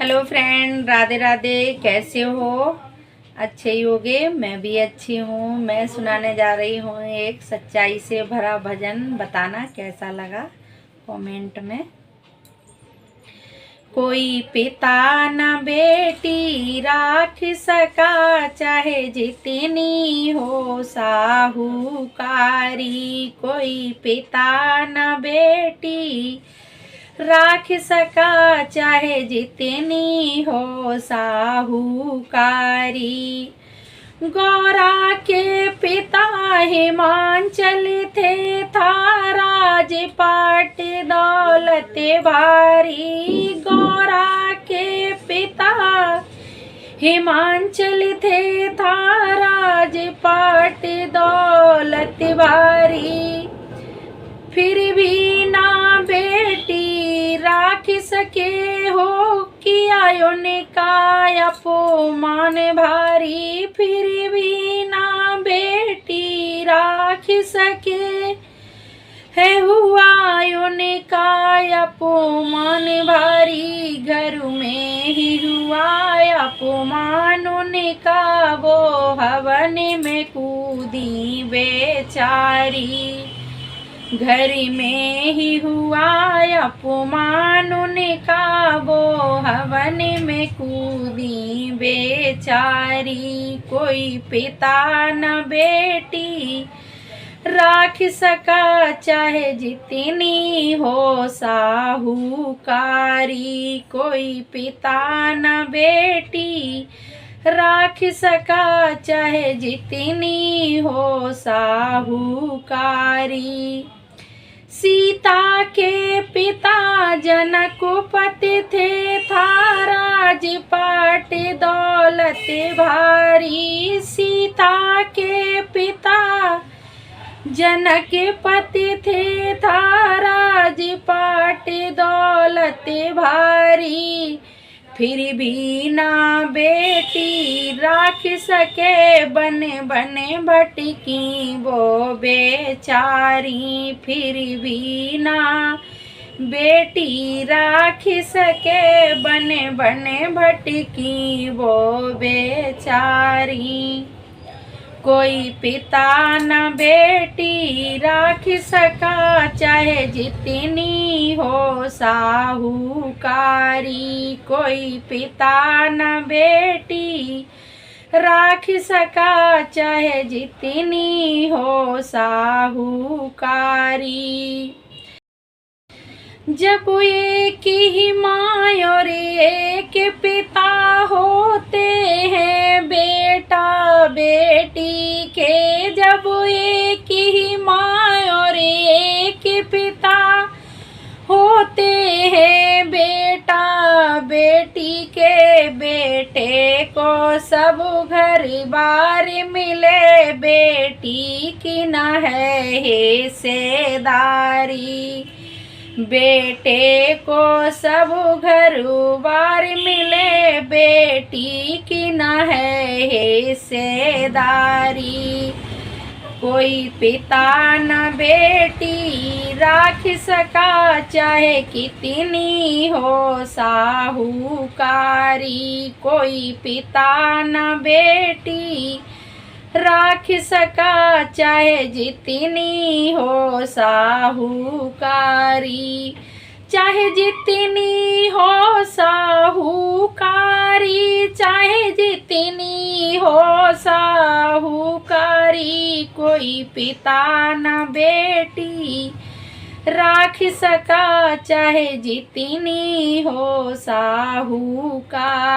Hello friend, Radhe Radhe. कैसे हो? अच्छे ही होगे। मैं भी अच्छी हूँ। मैं सुनाने जा रही हूँ एक सच्चाई से भरा भजन। बताना कैसा लगा कमेंट में। कोई पिता न बेटी राख सका, चाहे जितनी हो साहूकारी। कोई पिता न बेटी राख सका, चाहे जितनी हो साहूकारी। गौरा के पिता हिमांचल थे, था राजपाट दौलत भारी। गौरा के पिता हिमांचल थे, था राजपाट दौलत भारी। फिर भी ना बेटी राख सके हो, किया उनका अपमान भारी। फिर भी ना बेटी राख सके है, हुआ उनका अपमान भारी। घर में ही हुआ अपमान उनका, वो हवन में कूदी बेचारी। घर में ही हुआ अपमान उनका, वो हवन में कूदी बेचारी। कोई पिता न बेटी राख सका, चाहे जितनी हो साहूकारी। कोई पिता न बेटी राख सका, चाहे जितनी हो साहूकारी। सीता के पिता जनकपति थे, था राजपाट दौलत भारी। सीता के पिता जनकपति थे, था राजपाट दौलत भारी। फिर भी ना बेटी राख सके, बने बने भटकी वो बेचारी। फिर भी ना बेटी राख सके, बने बने भटकी वो बेचारी। कोई पिता न बेटी राख सका, चाहे जितनी हो साहूकारी। कोई पिता न बेटी राख सका, चाहे जितनी हो साहूकारी। जब एक ही माँ और एक पिता होते हैं, बेटा बेटी के। जब एक ही माँ और एक पिता होते हैं, बेटा बेटी के। बेटे को सब घर बार मिले, बेटी की न है हिस्सेदारी। बेटे को सब घर बार मिले, बेटी की न है हिस्सेदारी। कोई पिता न बेटी राख सका, चाहे कितनी हो साहूकारी। कोई पिता न बेटी राख सका, चाहे जितनी हो साहूकारी। चाहे जितनी हो साहूकारी, चाहे जितनी हो साहूकारी। कोई पिता न बेटी राख सका, चाहे जितनी हो साहूकारी।